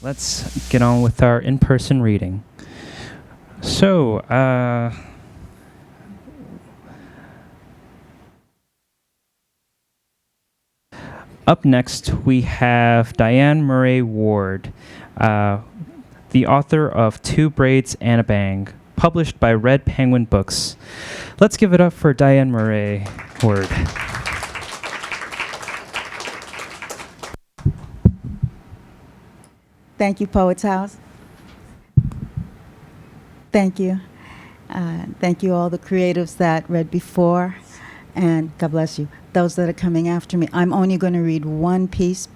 let's get on with our in-person reading. So, up next we have Diane Murray Ward, the author of Two Braids and a Bang, published by Red Penguin Books. Let's give it up for Diane Murray Ward. Thank you, Poets House. Thank you. Thank you, all the creatives that read before, and God bless you. Those that are coming after me. I'm only going to read one piece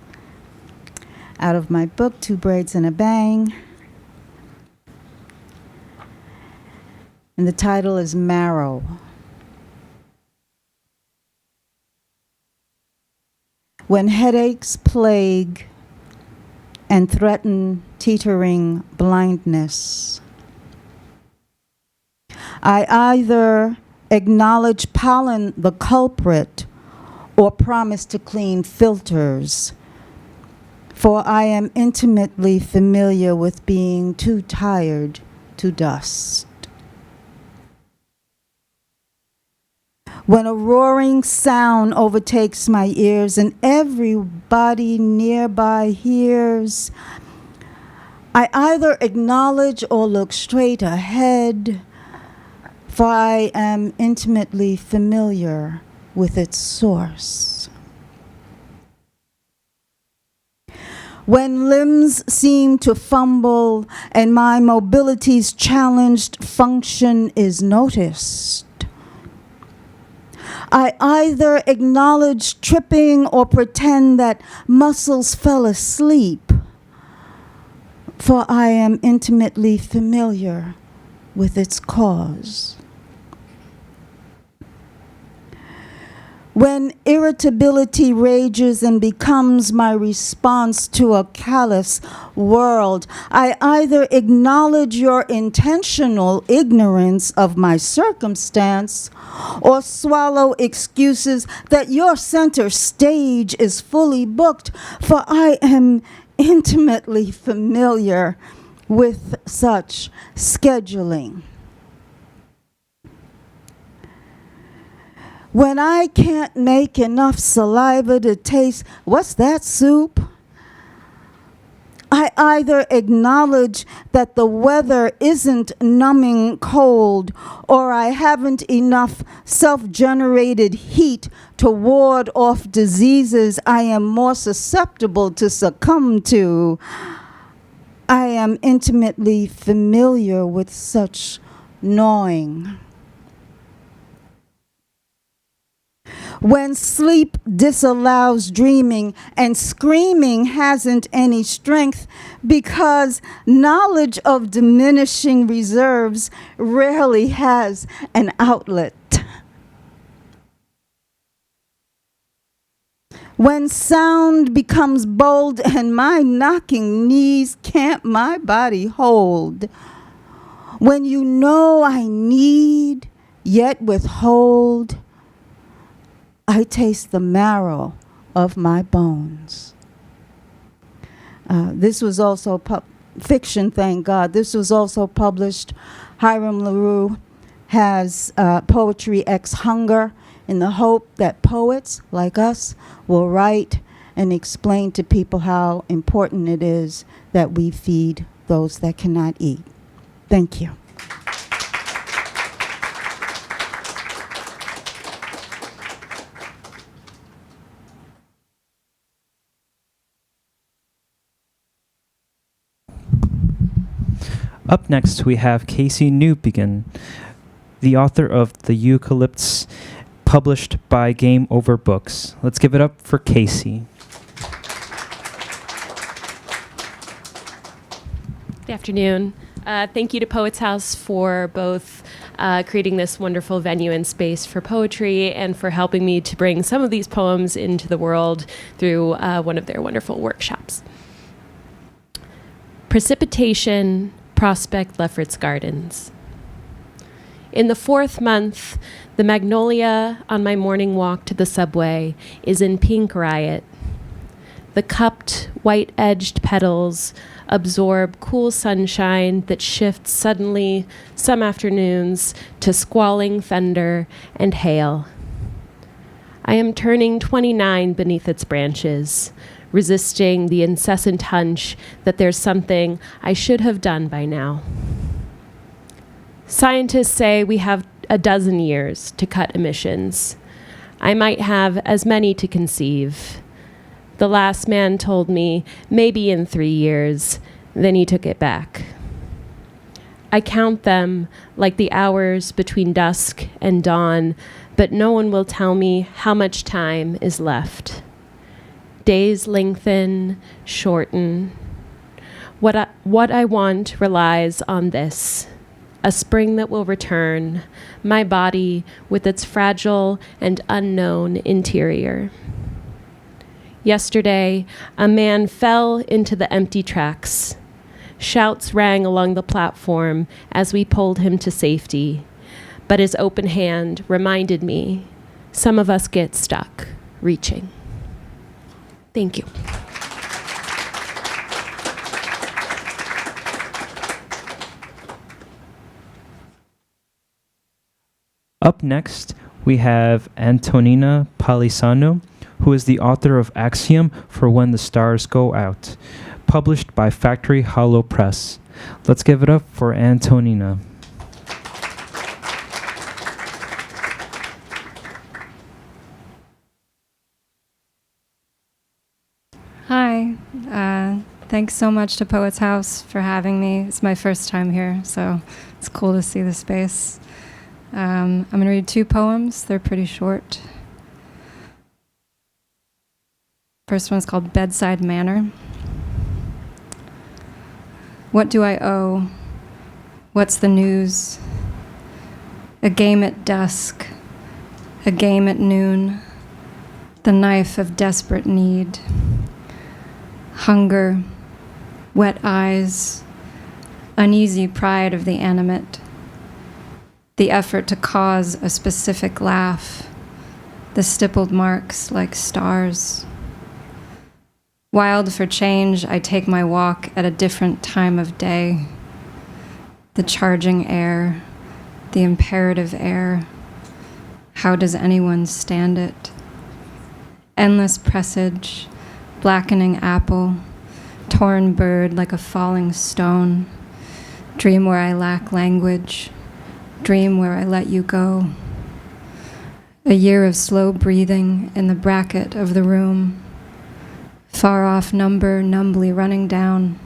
out of my book, Two Braids and a Bang. And the title is Marrow. When headaches plague and threaten teetering blindness, I either acknowledge pollen the culprit or promise to clean filters, for I am intimately familiar with being too tired to dust. When a roaring sound overtakes my ears and everybody nearby hears, I either acknowledge or look straight ahead, for I am intimately familiar with its source. When limbs seem to fumble and my mobility's challenged function is noticed, I either acknowledge tripping or pretend that muscles fell asleep, for I am intimately familiar with its cause. When irritability rages and becomes my response to a callous world, I either acknowledge your intentional ignorance of my circumstance or swallow excuses that your center stage is fully booked, for I am intimately familiar with such scheduling. When I can't make enough saliva to taste, what's that soup? I either acknowledge that the weather isn't numbing cold, or I haven't enough self-generated heat to ward off diseases I am more susceptible to succumb to. I am intimately familiar with such gnawing. When sleep disallows dreaming and screaming hasn't any strength, because knowledge of diminishing reserves rarely has an outlet. When sound becomes bold and my knocking knees can't my body hold. When you know I need, yet withhold, I taste the marrow of my bones. This was also fiction, thank God. This was also published. Hiram LaRue has Poetry X Hunger, in the hope that poets like us will write and explain to people how important it is that we feed those that cannot eat. Thank you. Up next, we have Casey Newbegin, the author of The Eucalypts, published by Game Over Books. Let's give it up for Casey. Good afternoon. Thank you to Poets House for both creating this wonderful venue and space for poetry and for helping me to bring some of these poems into the world through one of their wonderful workshops. Precipitation, Prospect Lefferts Gardens. In the 4th month, the magnolia on my morning walk to the subway is in pink riot. The cupped, white-edged petals absorb cool sunshine that shifts suddenly some afternoons to squalling thunder and hail. I am turning 29 beneath its branches, resisting the incessant hunch that there's something I should have done by now. Scientists say we have a dozen years to cut emissions. I might have as many to conceive. The last man told me maybe in 3 years, then he took it back. I count them like the hours between dusk and dawn, but no one will tell me how much time is left. Days lengthen, shorten. What I want relies on this. A spring that will return, my body with its fragile and unknown interior. Yesterday, a man fell into the empty tracks. Shouts rang along the platform as we pulled him to safety, but his open hand reminded me some of us get stuck reaching. Thank you. Up next, we have Antonina Palisano, who is the author of Axiom for When the Stars Go Out, published by Factory Hollow Press. Let's give it up for Antonina. Hi. Thanks so much to Poets House for having me. It's my first time here, so it's cool to see the space. I'm going to read 2 poems. They're pretty short. First one is called Bedside Manner. What do I owe? What's the news? A game at dusk, a game at noon, the knife of desperate need. Hunger, wet eyes, uneasy pride of the animate, the effort to cause a specific laugh, the stippled marks like stars. Wild for change, I take my walk at a different time of day. The charging air, the imperative air. How does anyone stand it? Endless presage, blackening apple, torn bird like a falling stone. Dream where I lack language, dream where I let you go. A year of slow breathing in the bracket of the room. Far off number numbly running down.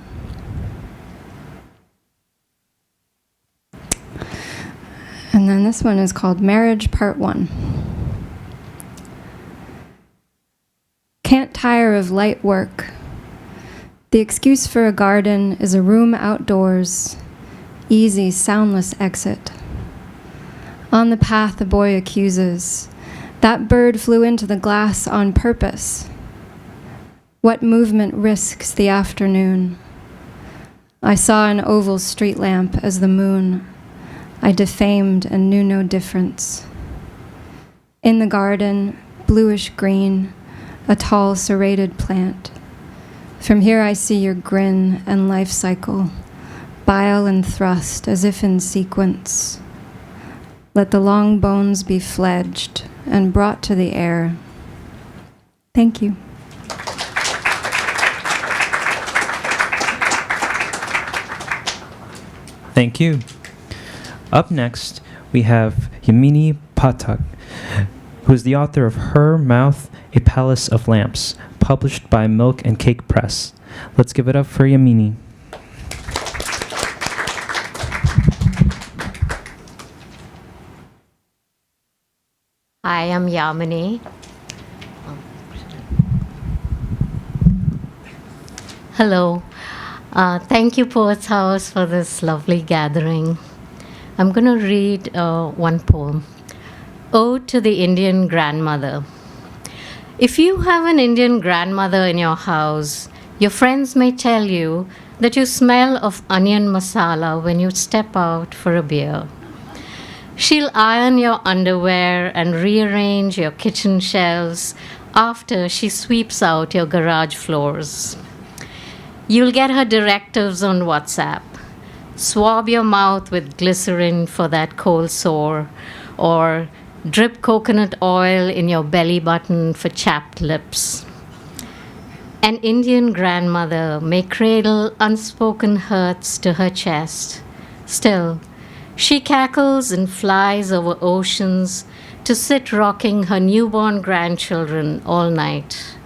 And then this one is called Marriage Part 1. Can't tire of light work. The excuse for a garden is a room outdoors, easy, soundless exit. On the path, the boy accuses, that bird flew into the glass on purpose. What movement risks the afternoon? I saw an oval street lamp as the moon. I defamed and knew no difference. In the garden, bluish green, a tall serrated plant. From here I see your grin and life cycle, bile and thrust as if in sequence. Let the long bones be fledged and brought to the air. Thank you. Thank you. Up next, we have Yamini Pathak, who is the author of Her Mouth, A Palace of Lamps, published by Milk and Cake Press. Let's give it up for Yamini. Hi, I'm Yamini. Hello. Thank you, Poets House, for this lovely gathering. I'm going to read one poem. Ode to the Indian Grandmother. If you have an Indian grandmother in your house, your friends may tell you that you smell of onion masala when you step out for a beer. She'll iron your underwear and rearrange your kitchen shelves, after she sweeps out your garage floors. You'll get her directives on WhatsApp. Swab your mouth with glycerin for that cold sore, or drip coconut oil in your belly button for chapped lips. An Indian grandmother may cradle unspoken hurts to her chest. Still, she cackles and flies over oceans to sit rocking her newborn grandchildren all night.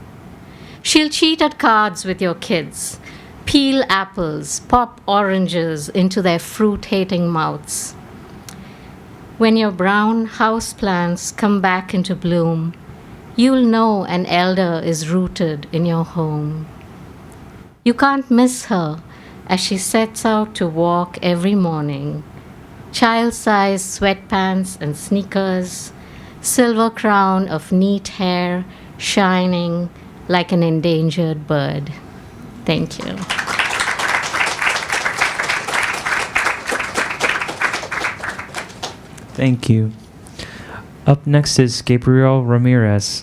She'll cheat at cards with your kids, peel apples, pop oranges into their fruit-hating mouths. When your brown houseplants come back into bloom, you'll know an elder is rooted in your home. You can't miss her as she sets out to walk every morning. Child-sized sweatpants and sneakers, silver crown of neat hair shining like an endangered bird. Thank you. Thank you. Up next is Gabriel Ramirez,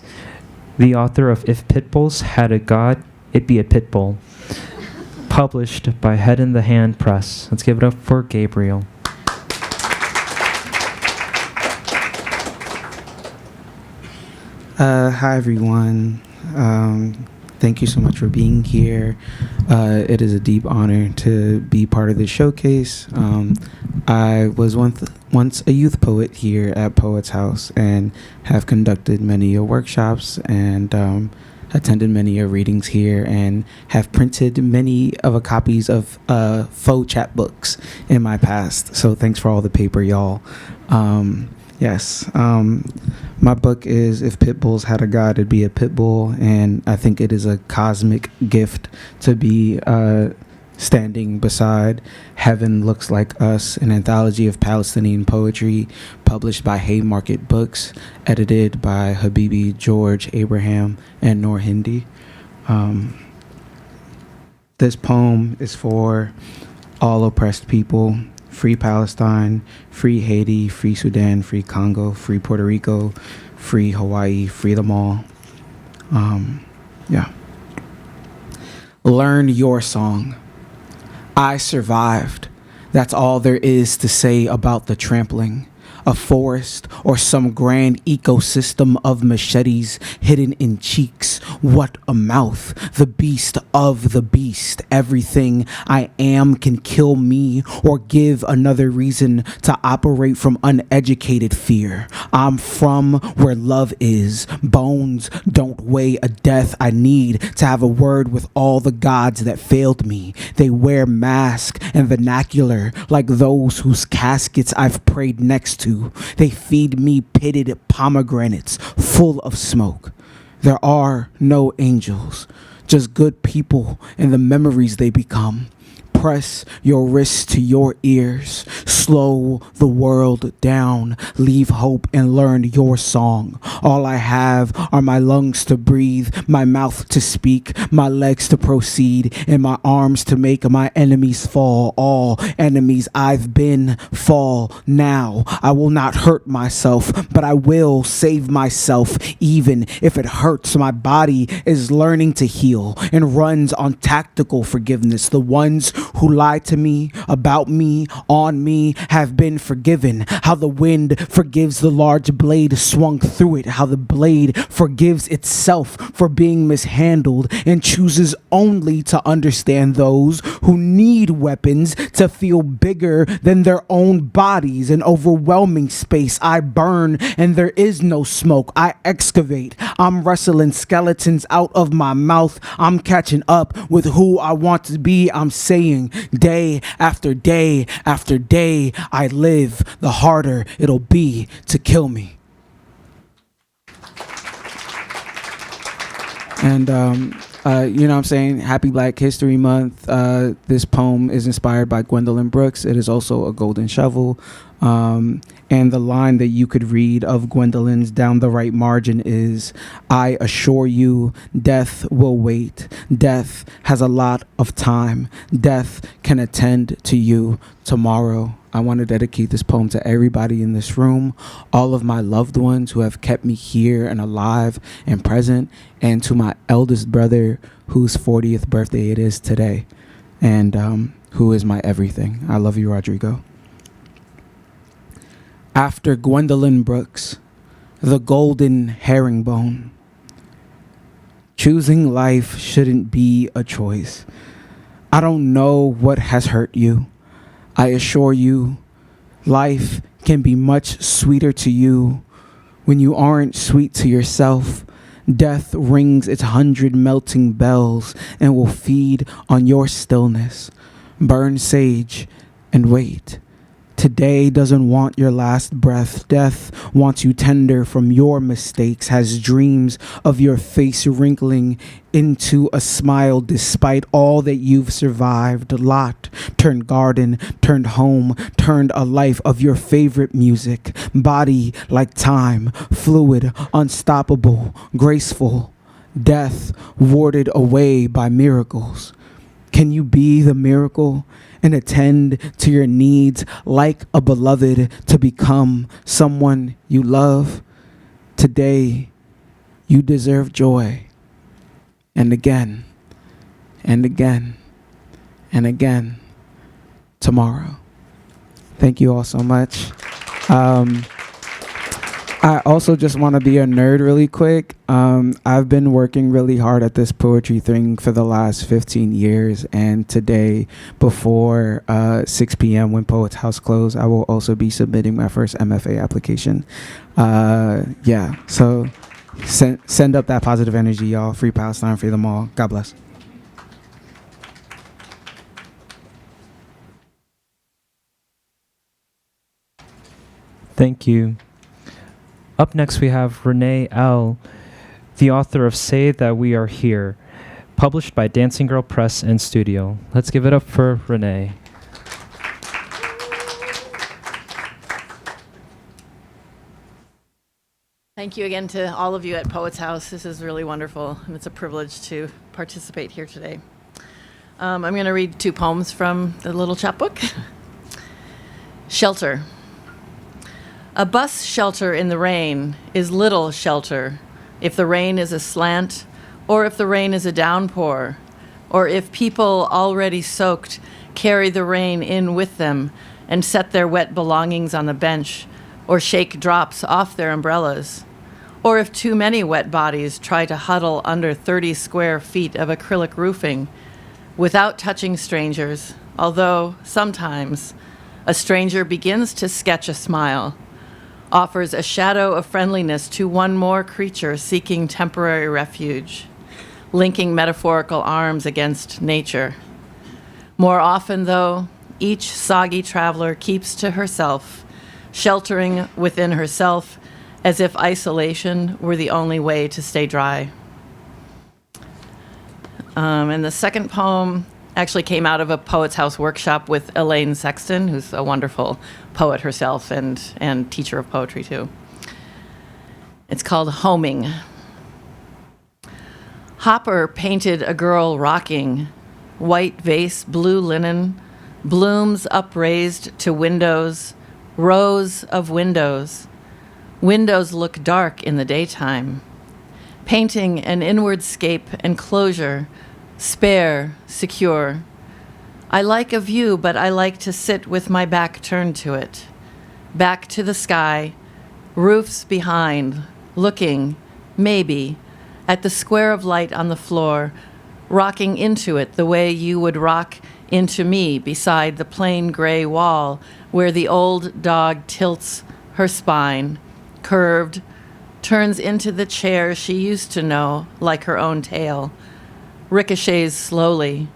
the author of If Pitbulls Had a God, It'd Be a Pitbull, published by Head in the Hand Press. Let's give it up for Gabriel. Hi, everyone. Thank you so much for being here. It is a deep honor to be part of this showcase. I was once a youth poet here at Poets House and have conducted many workshops and attended many readings here and have printed many of copies of faux chapbooks in my past. So thanks for all the paper, y'all. Yes. My book is If Pitbulls Had a God, It'd Be a Pitbull, and I think it is a cosmic gift to be standing beside Heaven Looks Like Us, an anthology of Palestinian poetry published by Haymarket Books, edited by Habibi George Abraham and Noor Hindi. This poem is for all oppressed people. Free Palestine, free Haiti, free Sudan, free Congo, free Puerto Rico, free Hawaii, free them all. Yeah. Learn your song. I survived. That's all there is to say about the trampling. A forest or some grand ecosystem of machetes hidden in cheeks. What a mouth, the beast of the beast. Everything I am can kill me or give another reason to operate from uneducated fear. I'm from where love is. Bones don't weigh a death I need to have a word with all the gods that failed me. They wear masks and vernacular like those whose caskets I've prayed next to. They feed me pitted pomegranates full of smoke. There are no angels, just good people and the memories they become. Press your wrists to your ears, slow the world down, leave hope and learn your song. All I have are my lungs to breathe, my mouth to speak, my legs to proceed, and my arms to make my enemies fall. All enemies I've been fall now. I will not hurt myself, but I will save myself even if it hurts. My body is learning to heal and runs on tactical forgiveness. The ones who lied to me, about me, on me, have been forgiven. How the wind forgives the large blade swung through it. How the blade forgives itself for being mishandled and chooses only to understand those who need weapons to feel bigger than their own bodies. An overwhelming space. I burn and there is no smoke. I excavate. I'm wrestling skeletons out of my mouth. I'm catching up with who I want to be. I'm saying day after day after day I live, the harder it'll be to kill me. And you know what I'm saying? Happy Black History Month. This poem is inspired by Gwendolyn Brooks. It is also a golden shovel. And the line that you could read of Gwendolyn's down the right margin is, I assure you, death will wait. Death has a lot of time. Death can attend to you tomorrow I want to dedicate this poem to everybody in this room, all of my loved ones who have kept me here and alive and present, and to my eldest brother whose 40th birthday it is today, and who is my everything. I love you, Rodrigo. After Gwendolyn Brooks, the golden herringbone. Choosing life shouldn't be a choice. I don't know what has hurt you. I assure you, life can be much sweeter to you when you aren't sweet to yourself. Death rings its 100 melting bells and will feed on your stillness. Burn sage and wait. Today doesn't want your last breath. Death wants you tender from your mistakes, has dreams of your face wrinkling into a smile despite all that you've survived. Lot turned garden, turned home, turned a life of your favorite music. Body like time, fluid, unstoppable, graceful. Death warded away by miracles. Can you be the miracle and attend to your needs like a beloved to become someone you love? Today, you deserve joy. And again, and again, and again, tomorrow. Thank you all so much. I also just want to be a nerd really quick. I've been working really hard at this poetry thing for the last 15 years, and today, before 6 p.m. when Poets House close, I will also be submitting my first MFA application. Yeah, so send up that positive energy, y'all. Free Palestine, free them all. God bless. Thank you. Up next, we have Renee L., the author of Say That We Are Here, published by Dancing Girl Press and Studio. Let's give it up for Renee. Thank you again to all of you at Poets House. This is really wonderful, and it's a privilege to participate here today. I'm going to read 2 poems from the little chapbook. Shelter. A bus shelter in the rain is little shelter if the rain is aslant, or if the rain is a downpour, or if people already soaked carry the rain in with them and set their wet belongings on the bench, or shake drops off their umbrellas, or if too many wet bodies try to huddle under 30 square feet of acrylic roofing without touching strangers, although sometimes a stranger begins to sketch a smile, offers a shadow of friendliness to one more creature seeking temporary refuge, linking metaphorical arms against nature. More often, though, each soggy traveler keeps to herself, sheltering within herself as if isolation were the only way to stay dry. And the second poem actually came out of a Poets House workshop with Elaine Sexton, who's a wonderful poet herself and teacher of poetry too. It's called Homing. Hopper painted a girl rocking, white vase, blue linen, blooms upraised to windows, rows of windows. Windows look dark in the daytime, painting an inward scape enclosure, spare, secure. I like a view, but I like to sit with my back turned to it. Back to the sky, roofs behind, looking, maybe, at the square of light on the floor, rocking into it the way you would rock into me beside the plain gray wall where the old dog tilts her spine, curved, turns into the chair she used to know like her own tail, ricochets slowly.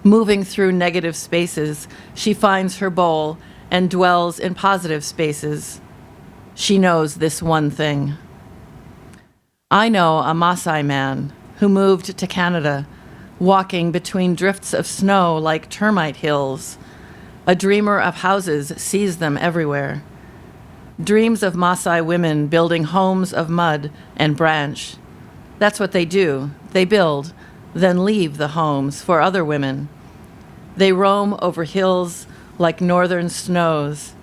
Moving through negative spaces, she finds her bowl and dwells in positive spaces. She knows this one thing. I know a Maasai man who moved to Canada, walking between drifts of snow like termite hills. A dreamer of houses sees them everywhere. Dreams of Maasai women building homes of mud and branch. That's what they do. They build, then leave the homes for other women. They roam over hills, like northern snows,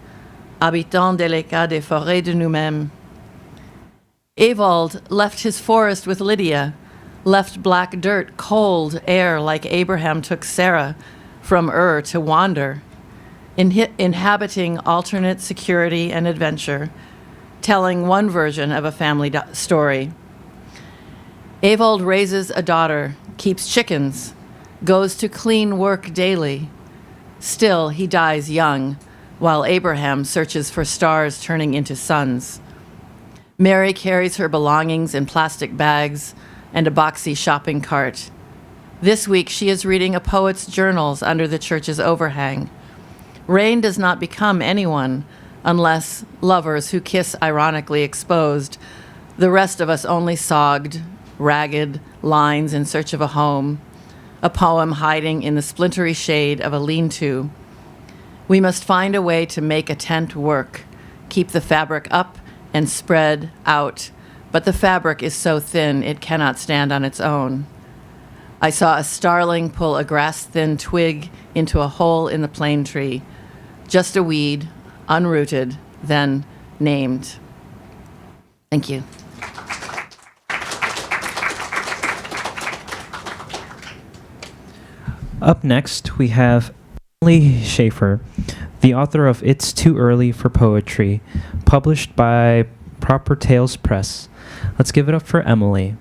habitants délicats des forêts de nous-mêmes. Ewald left his forest with Lydia, left black dirt, cold air like Abraham took Sarah from Ur to wander, inhabiting alternate security and adventure, telling one version of a family story. Ewald raises a daughter, keeps chickens, goes to clean work daily. Still, he dies young, while Abraham searches for stars turning into suns. Mary carries her belongings in plastic bags and a boxy shopping cart. This week, she is reading a poet's journals under the church's overhang. Rain does not become anyone unless lovers who kiss ironically exposed, the rest of us only sogged, ragged lines in search of a home, a poem hiding in the splintery shade of a lean-to. We must find a way to make a tent work, keep the fabric up and spread out, but the fabric is so thin it cannot stand on its own. I saw a starling pull a grass-thin twig into a hole in the plane tree, just a weed, unrooted, then named. Thank you. Up next, we have Emily Schaefer, the author of It's Too Early for Poetry, published by Proper Tales Press. Let's give it up for Emily.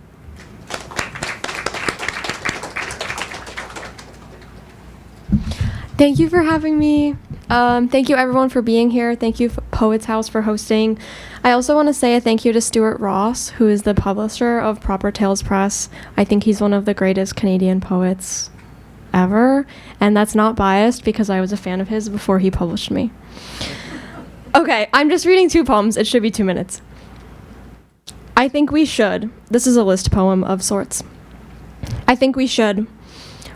Thank you for having me. Thank you everyone for being here. Thank you Poets House for hosting. I also want to say a thank you to Stuart Ross, who is the publisher of Proper Tales Press. I think he's one of the greatest Canadian poets ever, and that's not biased because I was a fan of his before he published me. Okay, I'm just reading 2 poems. It should be 2 minutes. I think we should. This is a list poem of sorts. I think we should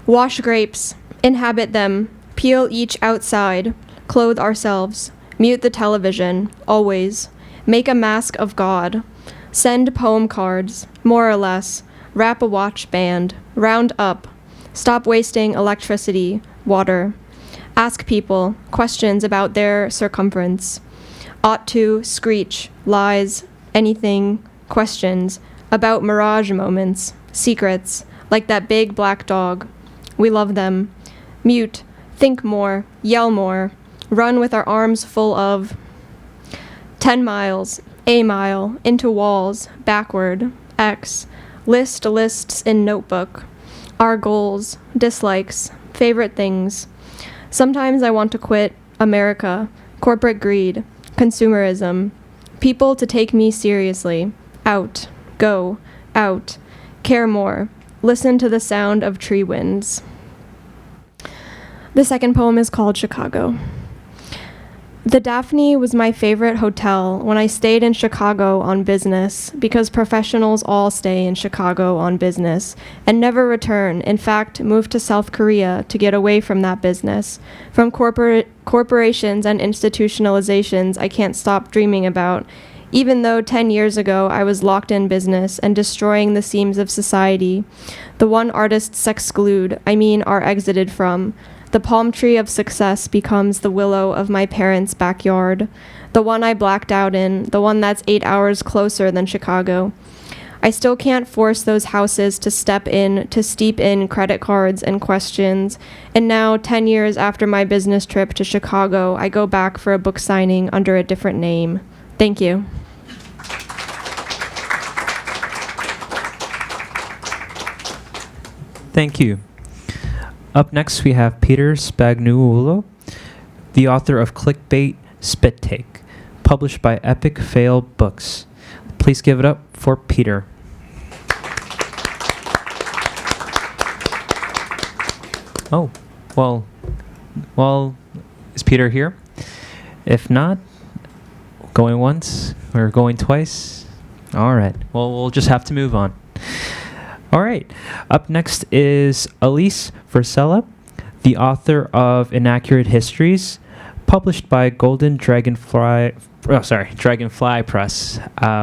wash grapes, inhabit them, peel each outside, clothe ourselves, mute the television, always, make a mask of God, send poem cards, more or less, wrap a watch band, round up, stop wasting electricity, water, ask people questions about their circumference, ought to, screech, lies, anything, questions, about mirage moments, secrets, like that big black dog. We love them. Mute, think more, yell more, run with our arms full of 10 miles, a mile, into walls, backward, X, list lists in notebook, our goals, dislikes, favorite things. Sometimes I want to quit America, corporate greed, consumerism, people to take me seriously, out, go, out, care more, listen to the sound of tree winds. The second poem is called Chicago. The Daphne was my favorite hotel when I stayed in Chicago on business, because professionals all stay in Chicago on business and never return. In fact, moved to South Korea to get away from that business, from corporations and institutionalizations I can't stop dreaming about, even though 10 years ago I was locked in business and destroying the seams of society. The one artists exclude, are exited from. The palm tree of success becomes the willow of my parents' backyard, the one I blacked out in, the one that's 8 hours closer than Chicago. I still can't force those houses to steep in credit cards and questions, and now, 10 years after my business trip to Chicago, I go back for a book signing under a different name. Thank you. Thank you. Up next, we have Peter Spagnuolo, the author of Clickbait Spit Take, published by Epic Fail Books. Please give it up for Peter. Oh, well, is Peter here? If not, going once or going twice? All right, well, we'll just have to move on. All right. Up next is Elise Versella, the author of Inaccurate Histories, published by Dragonfly Press.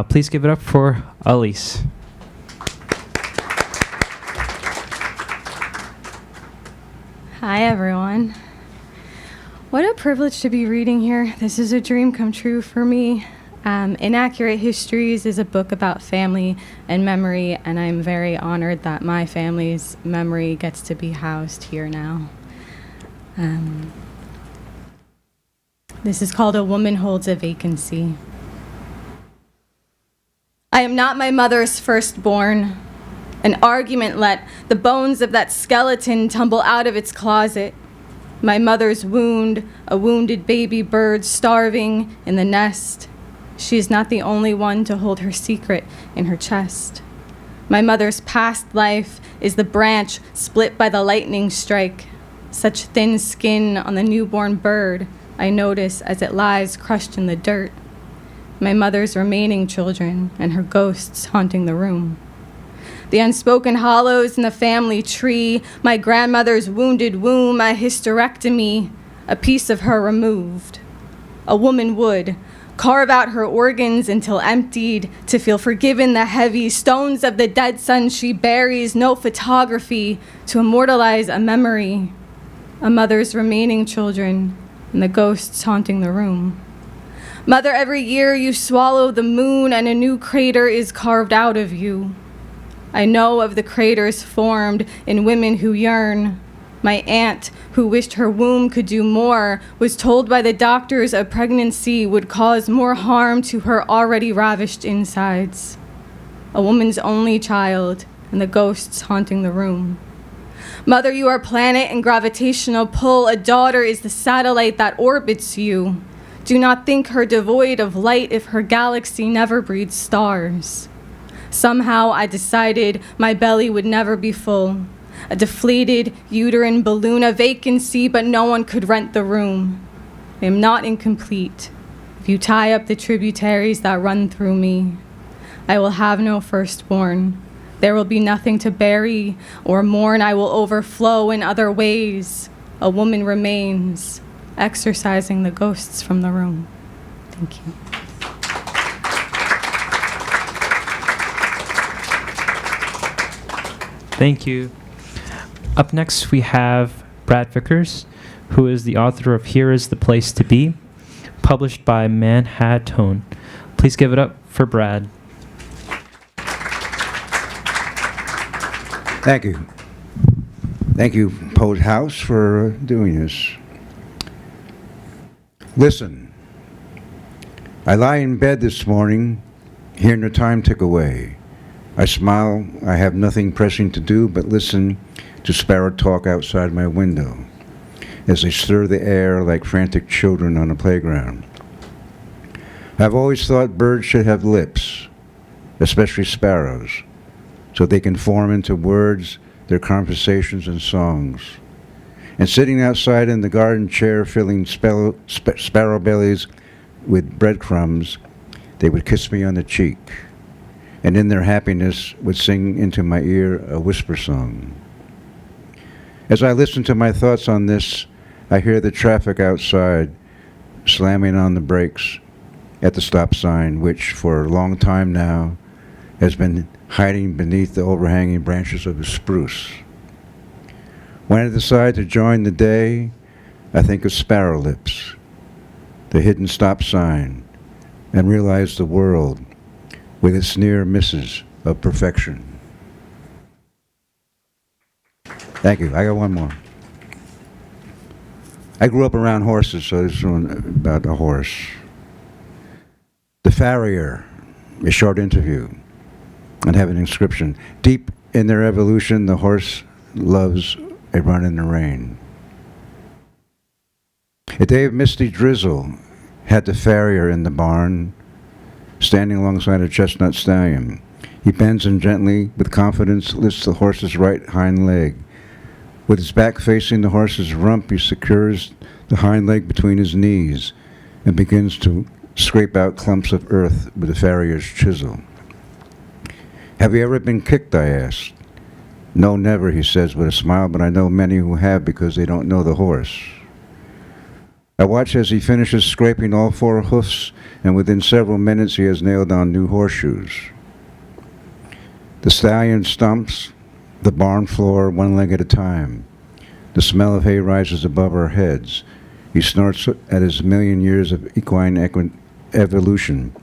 Please give it up for Elise. Hi, everyone. What a privilege to be reading here. This is a dream come true for me. Inaccurate Histories is a book about family and memory, and I'm very honored that my family's memory gets to be housed here now. This is called A Woman Holds a Vacancy. I am not my mother's firstborn. An argument let the bones of that skeleton tumble out of its closet. My mother's wound, a wounded baby bird starving in the nest. She is not the only one to hold her secret in her chest. My mother's past life is the branch split by the lightning strike. Such thin skin on the newborn bird I notice as it lies crushed in the dirt. My mother's remaining children and her ghosts haunting the room. The unspoken hollows in the family tree, my grandmother's wounded womb, a hysterectomy, a piece of her removed. A woman would carve out her organs until emptied, to feel forgiven the heavy stones of the dead son she buries, no photography to immortalize a memory. A mother's remaining children and the ghosts haunting the room. Mother, every year you swallow the moon and a new crater is carved out of you. I know of the craters formed in women who yearn. My aunt, who wished her womb could do more, was told by the doctors a pregnancy would cause more harm to her already ravished insides. A woman's only child and the ghosts haunting the room. Mother, you are planet and gravitational pull. A daughter is the satellite that orbits you. Do not think her devoid of light if her galaxy never breeds stars. Somehow I decided my belly would never be full. A deflated uterine balloon, a vacancy, but no one could rent the room. I am not incomplete. If you tie up the tributaries that run through me, I will have no firstborn. There will be nothing to bury or mourn. I will overflow in other ways. A woman remains, exorcising the ghosts from the room. Thank you. Thank you. Up next, we have Brad Vickers, who is the author of Here is the Place to Be, published by Manhattan. Please give it up for Brad. Thank you. Thank you, Poet House, for doing this. Listen, I lie in bed this morning, hearing the time tick away. I smile, I have nothing pressing to do but listen to sparrow talk outside my window as they stir the air like frantic children on a playground. I've always thought birds should have lips, especially sparrows, so they can form into words their conversations and songs. And sitting outside in the garden chair filling sparrow bellies with breadcrumbs, they would kiss me on the cheek, and in their happiness would sing into my ear a whisper song. As I listen to my thoughts on this, I hear the traffic outside slamming on the brakes at the stop sign, which for a long time now has been hiding beneath the overhanging branches of a spruce. When I decide to join the day, I think of sparrow lips, the hidden stop sign, and realize the world with its near misses of perfection. Thank you. I got one more. I grew up around horses, so this is one about a horse. The farrier, a short interview, and have an inscription. Deep in their evolution, the horse loves a run in the rain. A day of misty drizzle had the farrier in the barn, standing alongside a chestnut stallion. He bends and gently, with confidence, lifts the horse's right hind leg. With his back facing the horse's rump, he secures the hind leg between his knees and begins to scrape out clumps of earth with the farrier's chisel. Have you ever been kicked, I asked. No, never, he says with a smile, but I know many who have because they don't know the horse. I watch as he finishes scraping all four hoofs, and within several minutes he has nailed on new horseshoes. The stallion stomps the barn floor one leg at a time. The smell of hay rises above our heads. He snorts at his million years of equine evolution,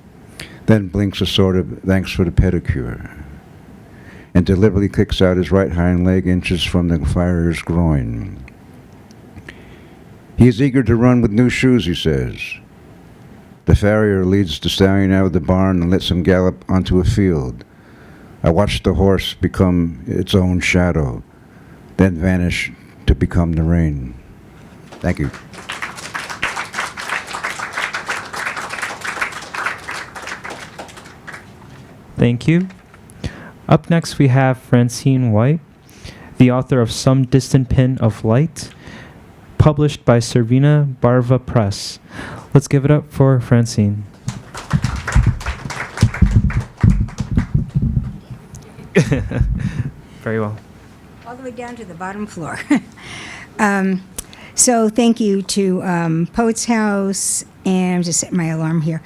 then blinks a sort of thanks for the pedicure, and deliberately kicks out his right hind leg inches from the farrier's groin. He is eager to run with new shoes, he says. The farrier leads the stallion out of the barn and lets him gallop onto a field. I watch the horse become its own shadow, then vanish to become the rain. Thank you. Thank you. Up next, we have Francine White, the author of Some Distant Pin of Light, published by Servina Barva Press. Let's give it up for Francine. Very well. All the way down to the bottom floor. So thank you to Poets House, and I'm just setting my alarm here.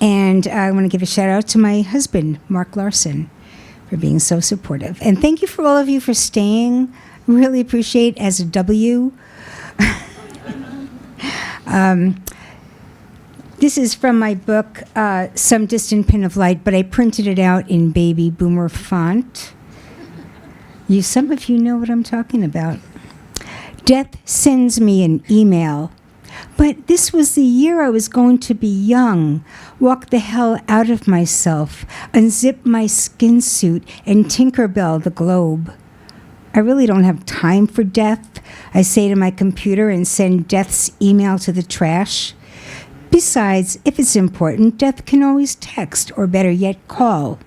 And I want to give a shout out to my husband, Mark Larson, for being so supportive. And thank you for all of you for staying. Really appreciate as a W. This is from my book, Some Distant Pin of Light, but I printed it out in baby boomer font. Some of you know what I'm talking about. Death sends me an email. But this was the year I was going to be young, walk the hell out of myself, unzip my skin suit, and Tinkerbell the globe. I really don't have time for death, I say to my computer and send death's email to the trash. Besides, if it's important, death can always text, or better yet, call.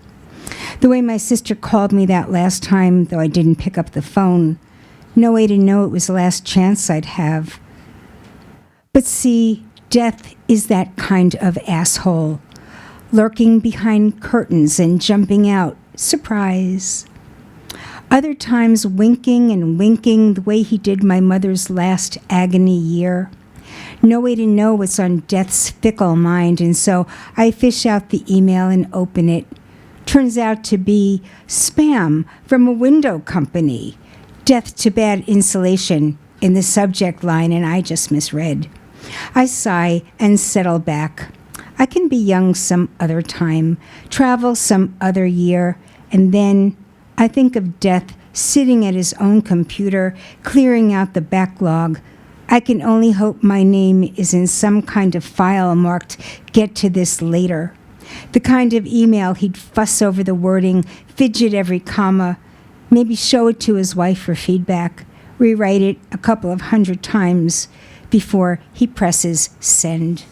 The way my sister called me that last time, though I didn't pick up the phone, no way to know it was the last chance I'd have. But see, death is that kind of asshole, lurking behind curtains and jumping out, surprise. Other times winking and winking the way he did my mother's last agony year. No way to know what's on death's fickle mind, and so I fish out the email and open it. Turns out to be spam from a window company. Death to bad insulation in the subject line, and I just misread. I sigh and settle back. I can be young some other time, travel some other year, and then I think of death sitting at his own computer, clearing out the backlog. I can only hope my name is in some kind of file marked "Get to this later." The kind of email he'd fuss over the wording, fidget every comma, maybe show it to his wife for feedback, rewrite it a couple of 100 times before he presses send.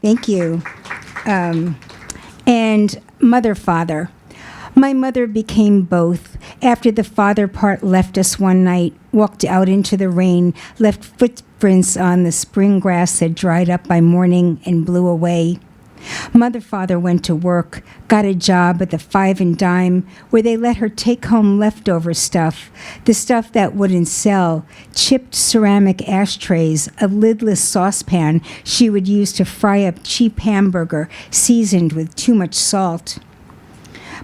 Thank you. And mother, father. My mother became both. After the father part left us one night, walked out into the rain, left footprints on the spring grass that dried up by morning and blew away. Mother, father went to work, got a job at the Five and Dime, where they let her take home leftover stuff, the stuff that wouldn't sell, chipped ceramic ashtrays, a lidless saucepan she would use to fry up cheap hamburger seasoned with too much salt.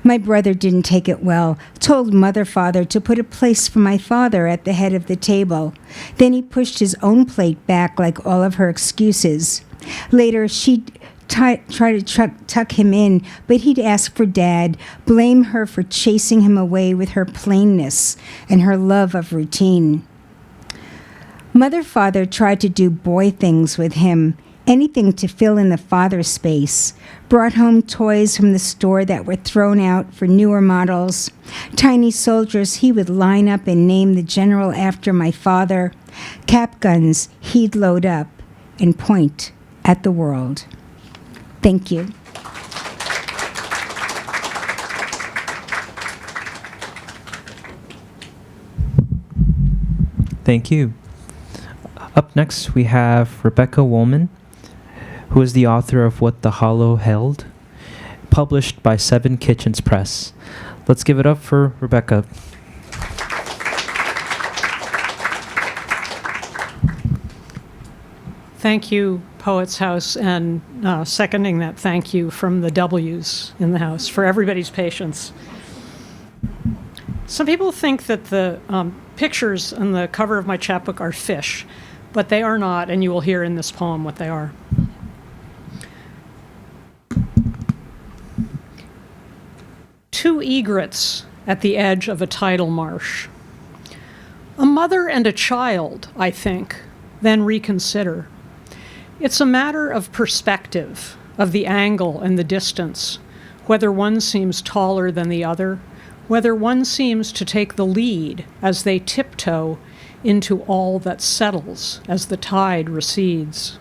My brother didn't take it well, told mother, father to put a place for my father at the head of the table. Then he pushed his own plate back like all of her excuses. Later, she'd try to tuck him in, but he'd ask for Dad, blame her for chasing him away with her plainness and her love of routine. Mother, father tried to do boy things with him, anything to fill in the father space. Brought home toys from the store that were thrown out for newer models. Tiny soldiers he would line up and name the general after my father. Cap guns he'd load up and point at the world. Thank you. Thank you. Up next, we have Rebecca Woolman, who is the author of What the Hollow Held, published by Seven Kitchens Press. Let's give it up for Rebecca. Thank you, Poets House, and seconding that thank you from the W's in the House for everybody's patience. Some people think that the pictures on the cover of my chapbook are fish, but they are not, and you will hear in this poem what they are. Two egrets at the edge of a tidal marsh. A mother and a child, I think, then reconsider. It's a matter of perspective, of the angle and the distance, whether one seems taller than the other, whether one seems to take the lead as they tiptoe into all that settles as the tide recedes.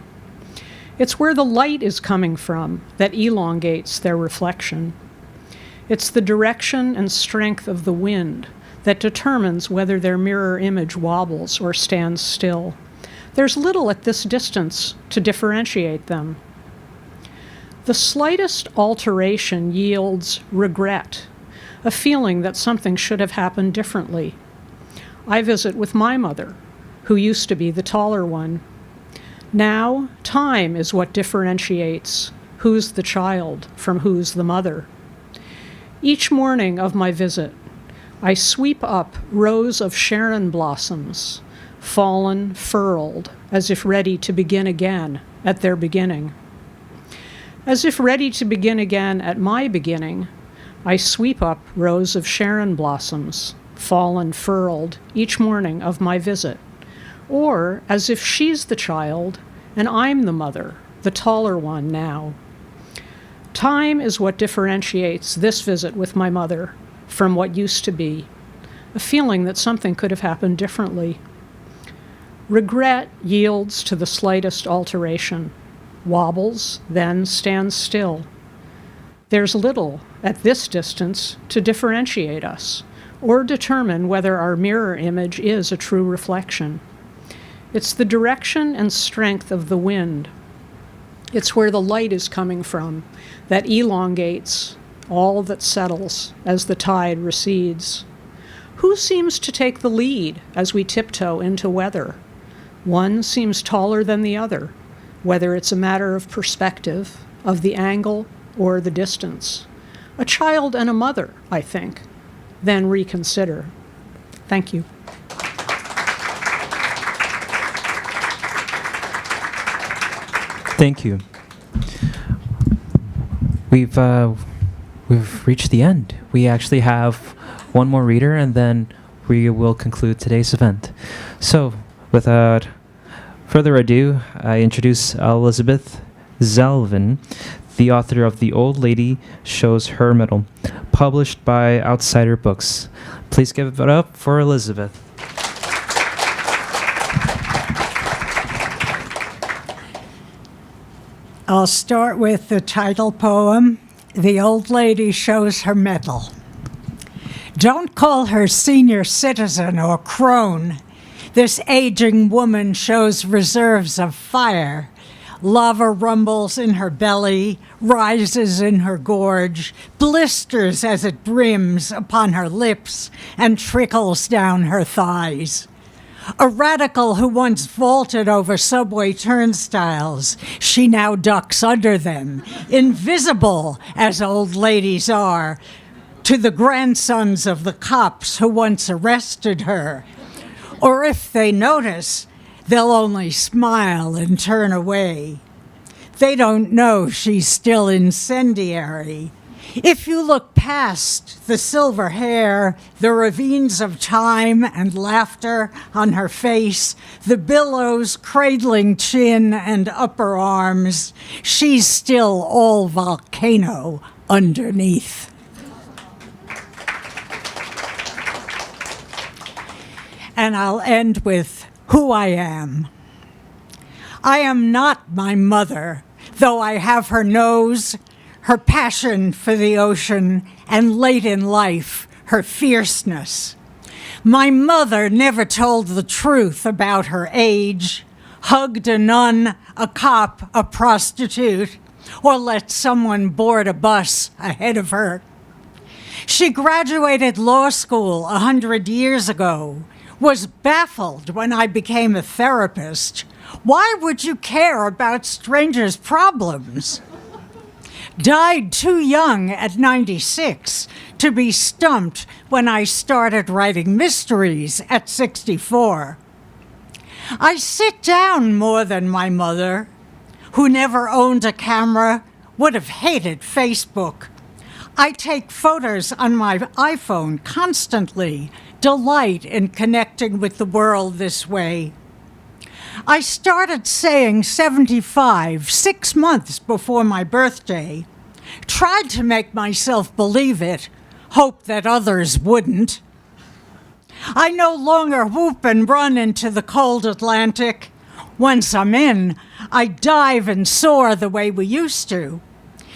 It's where the light is coming from that elongates their reflection. It's the direction and strength of the wind that determines whether their mirror image wobbles or stands still. There's little at this distance to differentiate them. The slightest alteration yields regret, a feeling that something should have happened differently. I visit with my mother, who used to be the taller one. Now, time is what differentiates who's the child from who's the mother. Each morning of my visit, I sweep up rows of Sharon blossoms, fallen, furled, as if ready to begin again at their beginning. As if ready to begin again at my beginning, I sweep up rows of Sharon blossoms, fallen, furled, each morning of my visit. Or as if she's the child and I'm the mother, the taller one now. Time is what differentiates this visit with my mother from what used to be, a feeling that something could have happened differently. Regret yields to the slightest alteration, wobbles, then stands still. There's little at this distance to differentiate us or determine whether our mirror image is a true reflection. It's the direction and strength of the wind. It's where the light is coming from that elongates all that settles as the tide recedes. Who seems to take the lead as we tiptoe into weather? One seems taller than the other, whether it's a matter of perspective, of the angle, or the distance. A child and a mother, I think, then reconsider. Thank you. Thank you. We've reached the end. We actually have one more reader, and then we will conclude today's event. So, without further ado, I introduce Elizabeth Zelvin, the author of The Old Lady Shows Her Mettle, published by Outsider Books. Please give it up for Elizabeth. I'll start with the title poem, The Old Lady Shows Her Mettle. Don't call her senior citizen or crone. This aging woman shows reserves of fire. Lava rumbles in her belly, rises in her gorge, blisters as it brims upon her lips, and trickles down her thighs. A radical who once vaulted over subway turnstiles, she now ducks under them, invisible as old ladies are, to the grandsons of the cops who once arrested her. Or if they notice, they'll only smile and turn away. They don't know she's still incendiary. If you look past the silver hair, the ravines of time and laughter on her face, the billows cradling chin and upper arms, she's still all volcano underneath. And I'll end with who I am. I am not my mother, though I have her nose, her passion for the ocean, and late in life, her fierceness. My mother never told the truth about her age, hugged a nun, a cop, a prostitute, or let someone board a bus ahead of her. She graduated law school 100 years ago, was baffled when I became a therapist. Why would you care about strangers' problems? Died too young at 96 to be stumped when I started writing mysteries at 64. I sit down more than my mother, who never owned a camera, would have hated Facebook. I take photos on my iPhone constantly, delight in connecting with the world this way. I started saying 75 6 months before my birthday. Tried to make myself believe it, hoped that others wouldn't. I no longer whoop and run into the cold Atlantic. Once I'm in, I dive and soar the way we used to.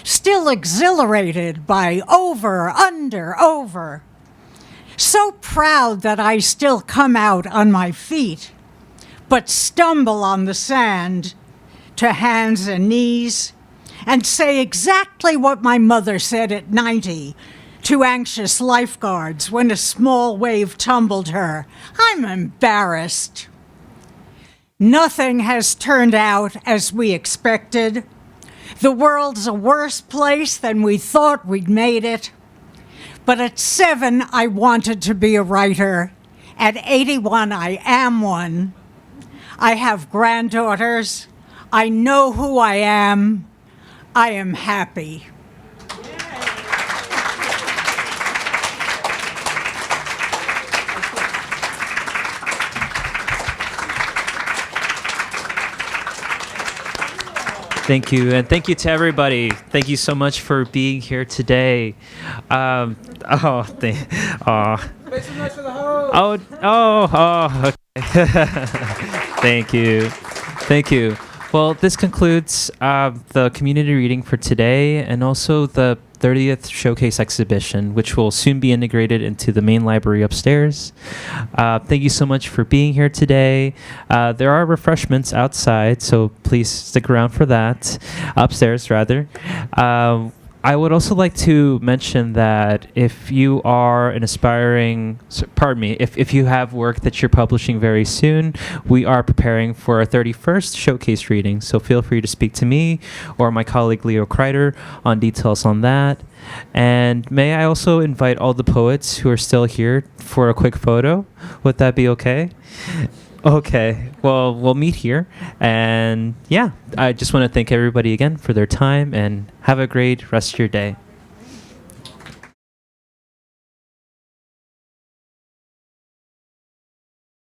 Still exhilarated by over, under, over. So proud that I still come out on my feet, but stumble on the sand to hands and knees and say exactly what my mother said at 90 to anxious lifeguards when a small wave tumbled her. I'm embarrassed. Nothing has turned out as we expected. The world's a worse place than we thought we'd made it. But at 7, I wanted to be a writer. At 81, I am one. I have granddaughters. I know who I am. I am happy. Thank you, and thank you to everybody. Thank you so much for being here today. Okay. Thank you. Thank you. Well, this concludes the community reading for today and also the 30th Showcase exhibition, which will soon be integrated into the main library upstairs. Thank you so much for being here today. There are refreshments outside, so please stick around for that, upstairs rather. I would also like to mention that if you are an aspiring, if you have work that you're publishing very soon, we are preparing for our 31st showcase reading. So feel free to speak to me or my colleague Leo Kreider on details on that. And may I also invite all the poets who are still here for a quick photo? Would that be okay? Okay, well, we'll meet here. And yeah, I just want to thank everybody again for their time and have a great rest of your day.